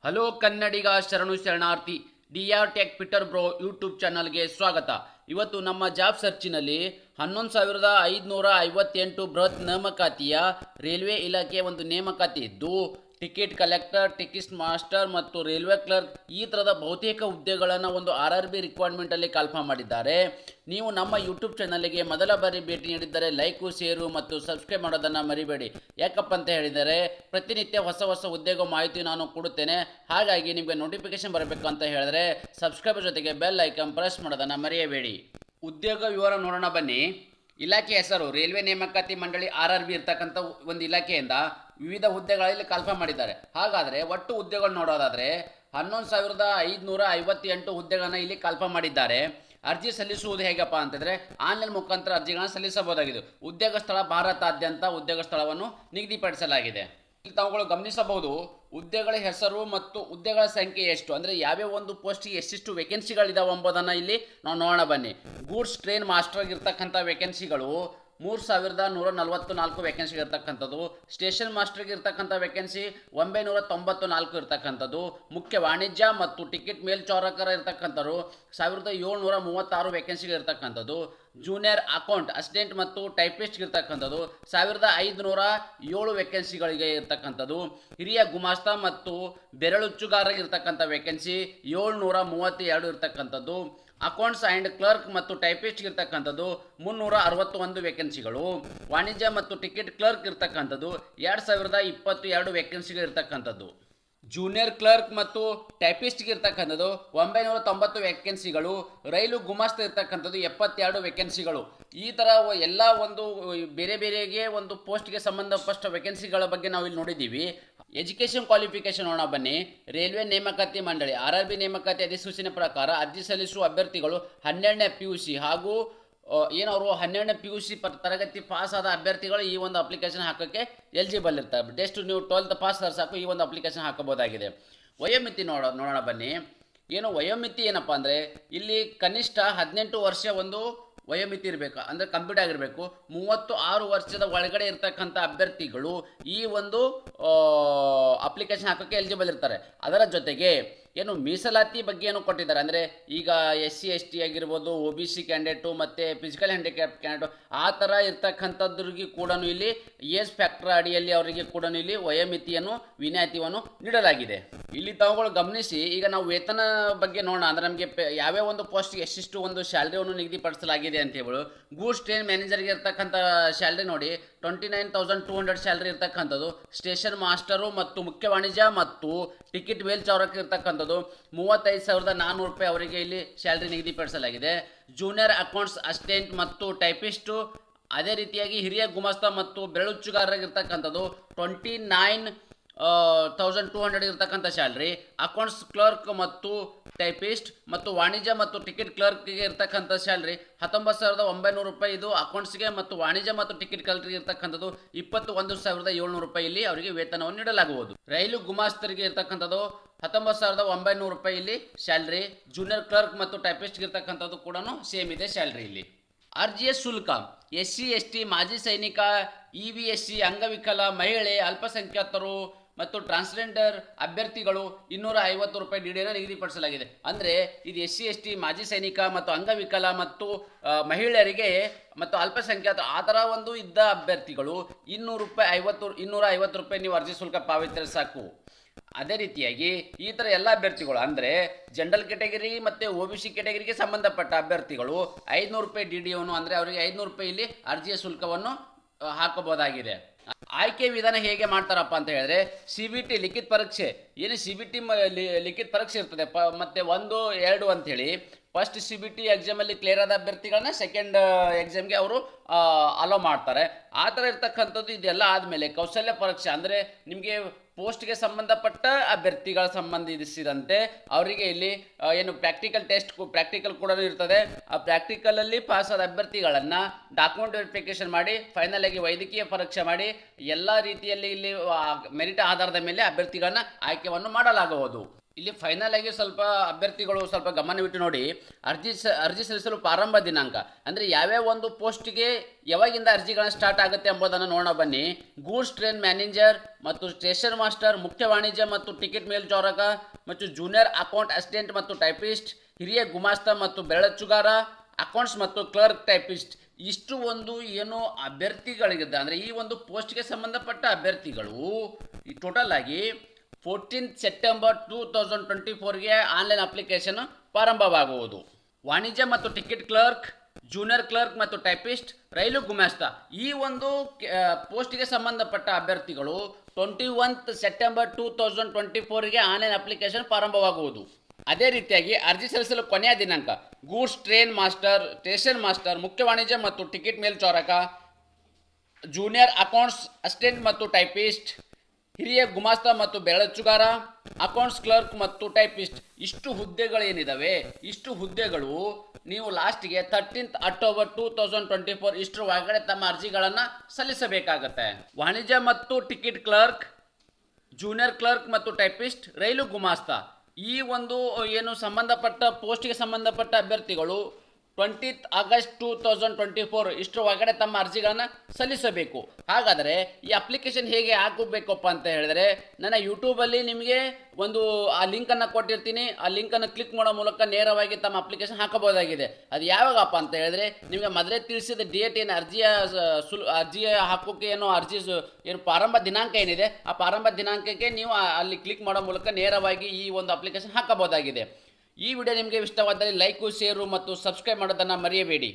Hello ಕನ್ನಡಿಗ ಶರಣು ಶರಣಾರ್ಥಿ. DR. Tech Peter bro YouTube ಚಾನಲ್ಗೆ ಸ್ವಾಗತ. ಇವತ್ತು ನಮ್ಮ ಜಾಬ್ ಸರ್ಚಿನಲ್ಲಿ 11,558 ಬೃಹತ್ ನೇಮಕಾತಿಯ ರೈಲ್ವೆ ಇಲಾಖೆ ಒಂದು ನೇಮಕಾತಿ ಇದ್ದು, ಟಿಕೆಟ್ ಕಲೆಕ್ಟರ್, ಟಿಕೆಟ್ ಮಾಸ್ಟರ್ ಮತ್ತು ರೈಲ್ವೆ ಕ್ಲರ್ಕ್ ಈ ಥರದ ಬಹುತೇಕ ಹುದ್ದೆಗಳನ್ನು ಒಂದು RRB ರಿಕ್ವೈರ್ಮೆಂಟಲ್ಲಿ ಕಾಲ್ಫಾರ್ಮ್ ಮಾಡಿದ್ದಾರೆ. ನೀವು ನಮ್ಮ ಯೂಟ್ಯೂಬ್ ಚಾನಲ್ಗೆ ಮೊದಲ ಬಾರಿ ಭೇಟಿ ನೀಡಿದ್ದರೆ ಲೈಕು, ಶೇರು ಮತ್ತು ಸಬ್ಸ್ಕ್ರೈಬ್ ಮಾಡೋದನ್ನು ಮರಿಬೇಡಿ. ಯಾಕಪ್ಪ ಅಂತ ಹೇಳಿದರೆ ಪ್ರತಿನಿತ್ಯ ಹೊಸ ಹೊಸ ಉದ್ಯೋಗ ಮಾಹಿತಿ ನಾನು ಕೊಡುತ್ತೇನೆ. ಹಾಗಾಗಿ ನಿಮಗೆ ನೋಟಿಫಿಕೇಶನ್ ಬರಬೇಕು ಅಂತ ಹೇಳಿದ್ರೆ ಸಬ್ಸ್ಕ್ರೈಬ್ ಜೊತೆಗೆ ಬೆಲ್ ಐಕಾನ್ ಪ್ರೆಸ್ ಮಾಡೋದನ್ನು ಮರೆಯಬೇಡಿ. ಉದ್ಯೋಗ ವಿವರ ನೋಡೋಣ ಬನ್ನಿ. ಇಲಾಖೆ ಹೆಸರು ರೈಲ್ವೆ ನೇಮಕಾತಿ ಮಂಡಳಿ RRB ಇರ್ತಕ್ಕಂಥ ಒಂದು ಇಲಾಖೆಯಿಂದ ವಿವಿಧ ಹುದ್ದೆಗಳಲ್ಲಿ ಕಾಲ್ಫಾರ್ಮ್ ಮಾಡಿದ್ದಾರೆ. ಹಾಗಾದರೆ ಒಟ್ಟು ಹುದ್ದೆಗಳು ನೋಡೋದಾದರೆ 11,558 ಹುದ್ದೆಗಳನ್ನು ಇಲ್ಲಿ ಕಾಲ್ಫಾರ್ಮ್ ಮಾಡಿದ್ದಾರೆ. ಅರ್ಜಿ ಸಲ್ಲಿಸುವುದು ಹೇಗಪ್ಪ ಅಂತಂದರೆ ಆನ್ಲೈನ್ ಮುಖಾಂತರ ಅರ್ಜಿಗಳನ್ನು ಸಲ್ಲಿಸಬಹುದಾಗಿದೆ. ಉದ್ಯೋಗ ಸ್ಥಳ ಭಾರತಾದ್ಯಂತ ಉದ್ಯೋಗ ಸ್ಥಳವನ್ನು ನಿಗದಿಪಡಿಸಲಾಗಿದೆ. ಇಲ್ಲಿ ತಾವುಗಳು ಗಮನಿಸಬಹುದು, ಹುದ್ದೆಗಳ ಹೆಸರು ಮತ್ತು ಹುದ್ದೆಗಳ ಸಂಖ್ಯೆ ಎಷ್ಟು, ಅಂದರೆ ಯಾವ್ಯಾವ ಒಂದು ಪೋಸ್ಟ್ಗೆ ಎಷ್ಟೆಷ್ಟು ವೇಕೆನ್ಸಿಗಳಿದಾವೆ ಎಂಬುದನ್ನು ಇಲ್ಲಿ ನಾವು ನೋಡೋಣ ಬನ್ನಿ. ಗೂಡ್ಸ್ ಟ್ರೈನ್ ಮಾಸ್ಟರ್ಗೆ ಇರ್ತಕ್ಕಂಥ ವೇಕೆನ್ಸಿಗಳು 3,144 ವೇಕೆನ್ಸಿ ಇರ್ತಕ್ಕಂಥದ್ದು. ಸ್ಟೇಷನ್ ಮಾಸ್ಟರ್ಗೆ ಇರ್ತಕ್ಕಂಥ ವೇಕೆನ್ಸಿ 994 ಇರ್ತಕ್ಕಂಥದ್ದು. ಮುಖ್ಯ ವಾಣಿಜ್ಯ ಮತ್ತು ಟಿಕೆಟ್ ಮೇಲ್ಚಾರಕರ ಇರ್ತಕ್ಕಂಥವ್ರು 1,736 ವೇಕೆನ್ಸಿಗೆ ಇರ್ತಕ್ಕಂಥದ್ದು. ಜೂನಿಯರ್ ಅಕೌಂಟ್ ಅಸಿಸ್ಟೆಂಟ್ ಮತ್ತು ಟೈಪಿಸ್ಟ್ಗೆ ಇರ್ತಕ್ಕಂಥದ್ದು 1,507 ವೇಕೆನ್ಸಿಗಳಿಗೆ ಇರ್ತಕ್ಕಂಥದ್ದು. ಹಿರಿಯ ಗುಮಾಸ್ತ ಮತ್ತು ಬೆರಳುಚ್ಚುಗಾರರಿಗೆ ಇರ್ತಕ್ಕಂಥ ವೇಕೆನ್ಸಿ 732 ಇರ್ತಕ್ಕಂಥದ್ದು. ಅಕೌಂಟ್ಸ್ ಆ್ಯಂಡ್ ಕ್ಲರ್ಕ್ ಮತ್ತು ಟೈಪಿಸ್ಟ್ಗೆ ಇರ್ತಕ್ಕಂಥದ್ದು 361 ವೇಕೆನ್ಸಿಗಳು. ವಾಣಿಜ್ಯ ಮತ್ತು ಟಿಕೆಟ್ ಕ್ಲರ್ಕ್ ಇರ್ತಕ್ಕಂಥದ್ದು 2,022 ವೇಕೆನ್ಸಿಗೆ ಇರ್ತಕ್ಕಂಥದ್ದು. ಜೂನಿಯರ್ ಕ್ಲರ್ಕ್ ಮತ್ತು ಟೈಪಿಸ್ಟ್ಗೆ ಇರ್ತಕ್ಕಂಥದ್ದು 990 ವೇಕೆನ್ಸಿಗಳು. ರೈಲು ಗುಮಾಸ್ತ ಇರ್ತಕ್ಕಂಥದ್ದು 72 ವೇಕೆನ್ಸಿಗಳು. ಈ ಥರ ಎಲ್ಲ ಒಂದು ಬೇರೆ ಬೇರೆಗೆ ಒಂದು ಪೋಸ್ಟ್ಗೆ ಸಂಬಂಧಪಟ್ಟ ವೇಕೆನ್ಸಿಗಳ ಬಗ್ಗೆ ನಾವು ಇಲ್ಲಿ ನೋಡಿದ್ದೀವಿ. ಎಜುಕೇಷನ್ ಕ್ವಾಲಿಫಿಕೇಶನ್ ನೋಡೋಣ ಬನ್ನಿ. ರೈಲ್ವೆ ನೇಮಕಾತಿ ಮಂಡಳಿ RRB ನೇಮಕಾತಿ ಅಧಿಸೂಚನೆ ಪ್ರಕಾರ ಅರ್ಜಿ ಸಲ್ಲಿಸುವ ಅಭ್ಯರ್ಥಿಗಳು 12ನೇ PUC ಹಾಗೂ ಏನವರು 12ನೇ PUC ತರಗತಿ ಪಾಸ್ ಆದ ಅಭ್ಯರ್ಥಿಗಳು ಈ ಒಂದು ಅಪ್ಲಿಕೇಶನ್ ಹಾಕೋಕ್ಕೆ ಎಲಿಜಿಬಲ್ ಇರ್ತಾರೆ. ಜಸ್ಟ್ ನೀವು 12th ಪಾಸ್ ಆದ್ರೆ ಸಾಕು ಈ ಒಂದು ಅಪ್ಲಿಕೇಶನ್ ಹಾಕಬಹುದಾಗಿದೆ. ವಯೋಮಿತಿ ನೋಡೋಣ ಬನ್ನಿ. ವಯೋಮಿತಿ ಏನಪ್ಪ ಅಂದರೆ ಇಲ್ಲಿ ಕನಿಷ್ಠ 18 ವರ್ಷ ಒಂದು ವಯೋಮಿತಿ ಇರಬೇಕು, ಅಂದರೆ ಕಂಪ್ಲೀಟ್ ಆಗಿರಬೇಕು. 36 ವರ್ಷದ ಒಳಗಡೆ ಇರ್ತಕ್ಕಂಥ ಅಭ್ಯರ್ಥಿಗಳು ಈ ಒಂದು ಅಪ್ಲಿಕೇಶನ್ ಹಾಕೋಕ್ಕೆ ಎಲಿಜಿಬಲ್ ಇರ್ತಾರೆ. ಅದರ ಜೊತೆಗೆ ಮೀಸಲಾತಿ ಬಗ್ಗೆ ಕೊಟ್ಟಿದ್ದಾರೆ, ಅಂದರೆ ಈಗ SC ST ಆಗಿರ್ಬೋದು, OBC ಕ್ಯಾಂಡಿಡೇಟು ಮತ್ತು ಫಿಸಿಕಲ್ ಹ್ಯಾಂಡಿಕ್ಯಾಪ್ ಕ್ಯಾಂಡಿಡೇಟು ಆ ಥರ ಇರ್ತಕ್ಕಂಥದ್ರಿಗೆ ಕೂಡ ಇಲ್ಲಿ ಏಜ್ ಫ್ಯಾಕ್ಟರ್ ಅಡಿಯಲ್ಲಿ ಅವರಿಗೆ ಕೂಡ ಇಲ್ಲಿ ವಯೋಮಿತಿಯನ್ನು ವಿನಾಯಿತಿಯನ್ನು ನೀಡಲಾಗಿದೆ. ಇಲ್ಲಿ ತಾವುಗಳು ಗಮನಿಸಿ, ಈಗ ನಾವು ವೇತನ ಬಗ್ಗೆ ನೋಡೋಣ. ಅಂದರೆ ನಮಗೆ ಯಾವ್ಯಾವ ಒಂದು ಪೋಸ್ಟ್ಗೆ ಎಷ್ಟಿಷ್ಟು ಒಂದು ಸ್ಯಾಲ್ರಿಯನ್ನು ನಿಗದಿಪಡಿಸಲಾಗಿದೆ ಅಂತ ಹೇಳಿ. ಗೂಡ್ಸ್ ಟ್ರೈನ್ ಮ್ಯಾನೇಜರ್ಗೆ ಇರ್ತಕ್ಕಂಥ ಸ್ಯಾಲ್ರಿ ನೋಡಿ 29,200 ಸ್ಯಾಲ್ರಿ ಇರ್ತಕ್ಕಂಥದ್ದು. ಸ್ಟೇಷನ್ ಮಾಸ್ಟರು ಮತ್ತು ಮುಖ್ಯ ವಾಣಿಜ್ಯ ಮತ್ತು ಟಿಕೆಟ್ ಮೇಲ್ಚಾರಕ ಇರ್ತಕ್ಕಂಥದ್ದು 35,400 ರೂಪಾಯಿ ಅವರಿಗೆ ಇಲ್ಲಿ ಸ್ಯಾಲ್ರಿ ನಿಗದಿಪಡಿಸಲಾಗಿದೆ. ಜೂನಿಯರ್ ಅಕೌಂಟ್ಸ್ ಅಸಿಸ್ಟೆಂಟ್ ಮತ್ತು ಟೈಪಿಸ್ಟು, ಅದೇ ರೀತಿಯಾಗಿ ಹಿರಿಯ ಗುಮಾಸ್ತ ಮತ್ತು ಬೆರಳುಚ್ಚುಗಾರರಾಗಿರ್ತಕ್ಕಂಥದ್ದು 29,200 ಇರ್ತಕ್ಕಂಥ ಸ್ಯಾಲ್ರಿ. ಅಕೌಂಟ್ಸ್ ಕ್ಲರ್ಕ್ ಮತ್ತು ಟೈಪಿಸ್ಟ್ ಮತ್ತು ವಾಣಿಜ್ಯ ಮತ್ತು ಟಿಕೆಟ್ ಕ್ಲರ್ಕ್ಗೆ ಇರ್ತಕ್ಕಂಥ ಸ್ಯಾಲ್ರಿ 19,900 ರೂಪಾಯಿ ಇದು ಅಕೌಂಟ್ಸ್ಗೆ, ಮತ್ತು ವಾಣಿಜ್ಯ ಮತ್ತು ಟಿಕೆಟ್ ಕ್ಲರ್ಕ್ಗೆ ಇರ್ತಕ್ಕಂಥದ್ದು 21,700 ರೂಪಾಯಿ ಇಲ್ಲಿ ಅವರಿಗೆ ವೇತನವನ್ನು ನೀಡಲಾಗುವುದು. ರೈಲು ಗುಮಾಸ್ತರಿಗೆ ಇರ್ತಕ್ಕಂಥದ್ದು 19,900 ರೂಪಾಯಿ ಇಲ್ಲಿ ಸ್ಯಾಲ್ರಿ. ಜೂನಿಯರ್ ಕ್ಲರ್ಕ್ ಮತ್ತು ಟೈಪಿಸ್ಟ್ಗೆ ಇರ್ತಕ್ಕಂಥದ್ದು ಕೂಡ ಸೇಮ್ ಇದೆ ಸ್ಯಾಲ್ರಿ ಇಲ್ಲಿ. ಅರ್ಜಿಯ ಶುಲ್ಕ SC ST, ಮಾಜಿ ಸೈನಿಕ, EVSC, ಅಂಗವಿಕಲ, ಮಹಿಳೆ, ಅಲ್ಪಸಂಖ್ಯಾತರು ಮತ್ತು ಟ್ರಾನ್ಸ್ಜೆಂಡರ್ ಅಭ್ಯರ್ಥಿಗಳು 250 ರೂಪಾಯಿ DDಯನ್ನು ನಿಗದಿಪಡಿಸಲಾಗಿದೆ. ಅಂದರೆ ಇದು SC ST, ಮಾಜಿ ಸೈನಿಕ ಮತ್ತು ಅಂಗವಿಕಲ ಮತ್ತು ಮಹಿಳೆಯರಿಗೆ ಮತ್ತು ಅಲ್ಪಸಂಖ್ಯಾತ ಆ ಥರ ಒಂದು ಇದ್ದ ಅಭ್ಯರ್ಥಿಗಳು 250 ರೂಪಾಯಿ ನೀವು ಅರ್ಜಿ ಶುಲ್ಕ ಪಾವತಿಸಿದರೆ ಸಾಕು. ಅದೇ ರೀತಿಯಾಗಿ ಈ ಥರ ಎಲ್ಲ ಅಭ್ಯರ್ಥಿಗಳು, ಅಂದರೆ ಜನರಲ್ ಕ್ಯಾಟಗರಿ ಮತ್ತು OBC ಕ್ಯಾಟಗರಿಗೆ ಸಂಬಂಧಪಟ್ಟ ಅಭ್ಯರ್ಥಿಗಳು 500 ರೂಪಾಯಿ DDಯನ್ನು, ಅಂದರೆ ಅವರಿಗೆ 500 ರೂಪಾಯಿ ಇಲ್ಲಿ ಅರ್ಜಿಯ ಶುಲ್ಕವನ್ನು ಹಾಕಬಹುದಾಗಿದೆ. ಆಯ್ಕೆ ವಿಧಾನ ಹೇಗೆ ಮಾಡ್ತಾರಪ್ಪ ಅಂತ ಹೇಳಿದ್ರೆ, CBT ಲಿಖಿತ ಪರೀಕ್ಷೆ, CBT ಲಿಖಿತ ಪರೀಕ್ಷೆ ಇರ್ತದೆ ಮತ್ತು 1, 2 ಅಂಥೇಳಿ. ಫಸ್ಟ್ CBT ಎಕ್ಸಾಮಲ್ಲಿ ಕ್ಲಿಯರ್ ಆದ ಅಭ್ಯರ್ಥಿಗಳನ್ನ ಸೆಕೆಂಡ್ ಎಕ್ಸಾಮ್ಗೆ ಅವರು ಅಲೋ ಮಾಡ್ತಾರೆ. ಆ ಥರ ಇರ್ತಕ್ಕಂಥದ್ದು. ಇದೆಲ್ಲ ಆದಮೇಲೆ ಕೌಶಲ್ಯ ಪರೀಕ್ಷೆ, ಅಂದರೆ ನಿಮಗೆ ಪೋಸ್ಟ್ಗೆ ಸಂಬಂಧಪಟ್ಟ ಅಭ್ಯರ್ಥಿಗಳ ಸಂಬಂಧಿಸಿದಂತೆ ಅವರಿಗೆ ಇಲ್ಲಿ ಪ್ರಾಕ್ಟಿಕಲ್ ಕೂಡ ಇರ್ತದೆ. ಆ ಪ್ರಾಕ್ಟಿಕಲಲ್ಲಿ ಪಾಸ್ ಆದ ಅಭ್ಯರ್ಥಿಗಳನ್ನು ಡಾಕ್ಯುಮೆಂಟ್ ವೆರಿಫಿಕೇಷನ್ ಮಾಡಿ ಫೈನಲ್ ಆಗಿ ವೈದ್ಯಕೀಯ ಪರೀಕ್ಷೆ ಮಾಡಿ ಎಲ್ಲ ರೀತಿಯಲ್ಲಿ ಇಲ್ಲಿ ಮೆರಿಟ್ ಆಧಾರದ ಮೇಲೆ ಅಭ್ಯರ್ಥಿಗಳನ್ನ ಆಯ್ಕೆಯನ್ನು ಮಾಡಲಾಗುವುದು. ಇಲ್ಲಿ ಫೈನಲ್ ಆಗಿ ಸ್ವಲ್ಪ ಅಭ್ಯರ್ಥಿಗಳು ಸ್ವಲ್ಪ ಗಮನವಿಟ್ಟು ನೋಡಿ. ಅರ್ಜಿ ಸಲ್ಲಿಸಲು ಪ್ರಾರಂಭ ದಿನಾಂಕ ಅಂದರೆ ಯಾವ್ಯಾವ ಒಂದು ಪೋಸ್ಟ್ಗೆ ಯಾವಾಗಿಂದ ಅರ್ಜಿಗಳನ್ನ ಸ್ಟಾರ್ಟ್ ಆಗುತ್ತೆ ಎಂಬುದನ್ನು ನೋಡೋಣ ಬನ್ನಿ. ಗೂಡ್ಸ್ ಟ್ರೈನ್ ಮ್ಯಾನೇಜರ್ ಮತ್ತು ಸ್ಟೇಷನ್ ಮಾಸ್ಟರ್, ಮುಖ್ಯ ವಾಣಿಜ್ಯ ಮತ್ತು ಟಿಕೆಟ್ ಮೇಲ್ಚಾರಕ ಮತ್ತು ಜೂನಿಯರ್ ಅಕೌಂಟ್ ಅಸಿಸ್ಟೆಂಟ್ ಮತ್ತು ಟೈಪಿಸ್ಟ್, ಹಿರಿಯ ಗುಮಾಸ್ತ ಮತ್ತು ಬೆರಳಚ್ಚುಗಾರ, ಅಕೌಂಟ್ಸ್ ಮತ್ತು ಕ್ಲರ್ಕ್ ಟೈಪಿಸ್ಟ್. ಇಷ್ಟು ಒಂದು ಏನು ಅಭ್ಯರ್ಥಿಗಳಿಗಿದೆ ಅಂದರೆ ಈ ಒಂದು ಪೋಸ್ಟ್ಗೆ ಸಂಬಂಧಪಟ್ಟ ಅಭ್ಯರ್ಥಿಗಳು ಈ ಟೋಟಲ್ ಆಗಿ 14 ಸೆಪ್ಟೆಂಬರ್ 2024ಗೆ ಆನ್ಲೈನ್ ಅಪ್ಲಿಕೇಶನ್ ಪ್ರಾರಂಭವಾಗುವುದು. ವಾಣಿಜ್ಯ ಮತ್ತು ಟಿಕೆಟ್ ಕ್ಲರ್ಕ್, ಜೂನಿಯರ್ ಕ್ಲರ್ಕ್ ಮತ್ತು ಟೈಪಿಸ್ಟ್, ರೈಲು ಗುಮಾಸ್ತ ಈ ಒಂದು ಪೋಸ್ಟ್ಗೆ ಸಂಬಂಧಪಟ್ಟ ಅಭ್ಯರ್ಥಿಗಳು 21 ಸೆಪ್ಟೆಂಬರ್ 2024ಗೆ ಆನ್ಲೈನ್ ಅಪ್ಲಿಕೇಶನ್ ಪ್ರಾರಂಭವಾಗುವುದು. ಅದೇ ರೀತಿಯಾಗಿ ಅರ್ಜಿ ಸಲ್ಲಿಸಲು ಕೊನೆಯ ದಿನಾಂಕ goods train master, station master, ಮುಖ್ಯ ವಾಣಿಜ್ಯ ಮತ್ತು ಟಿಕೆಟ್ ಮೇಲ್ಚಾರಕ, ಜೂನಿಯರ್ ಅಕೌಂಟ್ಸ್ ಅಸಿಸ್ಟೆಂಟ್ ಮತ್ತು ಟೈಪಿಸ್ಟ್, ಹಿರಿಯ ಗುಮಾಸ್ತ ಮತ್ತು ಬೆರಳಚ್ಚುಗಾರ, ಅಕೌಂಟ್ಸ್ ಕ್ಲರ್ಕ್ ಮತ್ತು ಟೈಪಿಸ್ಟ್. ಇಷ್ಟು ಹುದ್ದೆಗಳೇನಿದ್ದಾವೆ ಇಷ್ಟು ಹುದ್ದೆಗಳು ನೀವು ಲಾಸ್ಟ್ಗೆ 13 ಅಕ್ಟೋಬರ್ 2024 ಇಷ್ಟರ ಒಳಗಡೆ ತಮ್ಮ ಅರ್ಜಿಗಳನ್ನು ಸಲ್ಲಿಸಬೇಕಾಗತ್ತೆ. ವಾಣಿಜ್ಯ ಮತ್ತು ಟಿಕೆಟ್ ಕ್ಲರ್ಕ್, ಜೂನಿಯರ್ ಕ್ಲರ್ಕ್ ಮತ್ತು ಟೈಪಿಸ್ಟ್, ರೈಲು ಗುಮಾಸ್ತ ಈ ಒಂದು ಏನು ಸಂಬಂಧಪಟ್ಟ ಪೋಸ್ಟ್ಗೆ ಸಂಬಂಧಪಟ್ಟ ಅಭ್ಯರ್ಥಿಗಳು 20 ಆಗಸ್ಟ್ 2024 ಇಷ್ಟರ ಒಳಗಡೆ ತಮ್ಮ ಅರ್ಜಿಗಳನ್ನು ಸಲ್ಲಿಸಬೇಕು. ಹಾಗಾದರೆ ಈ ಅಪ್ಲಿಕೇಶನ್ ಹೇಗೆ ಹಾಕಬೇಕಪ್ಪ ಅಂತ ಹೇಳಿದ್ರೆ ನನ್ನ ಯೂಟ್ಯೂಬಲ್ಲಿ ನಿಮಗೆ ಒಂದು ಆ ಲಿಂಕನ್ನು ಕೊಟ್ಟಿರ್ತೀನಿ. ಆ ಲಿಂಕನ್ನು ಕ್ಲಿಕ್ ಮಾಡೋ ಮೂಲಕ ನೇರವಾಗಿ ತಮ್ಮ ಅಪ್ಲಿಕೇಶನ್ ಹಾಕಬಹುದಾಗಿದೆ. ಅದು ಯಾವಾಗಪ್ಪ ಅಂತ ಹೇಳಿದ್ರೆ ನಿಮಗೆ ಮೊದಲೇ ತಿಳಿಸಿದ ಡೇಟ್ ಏನು ಅರ್ಜಿಯ ಹಾಕೋಕ್ಕೆ ಏನು ಪ್ರಾರಂಭ ದಿನಾಂಕ ಏನಿದೆ ಆ ಪ್ರಾರಂಭ ದಿನಾಂಕಕ್ಕೆ ನೀವು ಅಲ್ಲಿ ಕ್ಲಿಕ್ ಮಾಡೋ ಮೂಲಕ ನೇರವಾಗಿ ಈ ಒಂದು ಅಪ್ಲಿಕೇಶನ್ ಹಾಕಬಹುದಾಗಿದೆ. ಈ ವಿಡಿಯೋ ನಿಮಗೆ ಇಷ್ಟವಾದಲ್ಲಿ ಲೈಕು, ಶೇರು ಮತ್ತು ಸಬ್ಸ್ಕ್ರೈಬ್ ಮಾಡೋದನ್ನು ಮರೆಯಬೇಡಿ.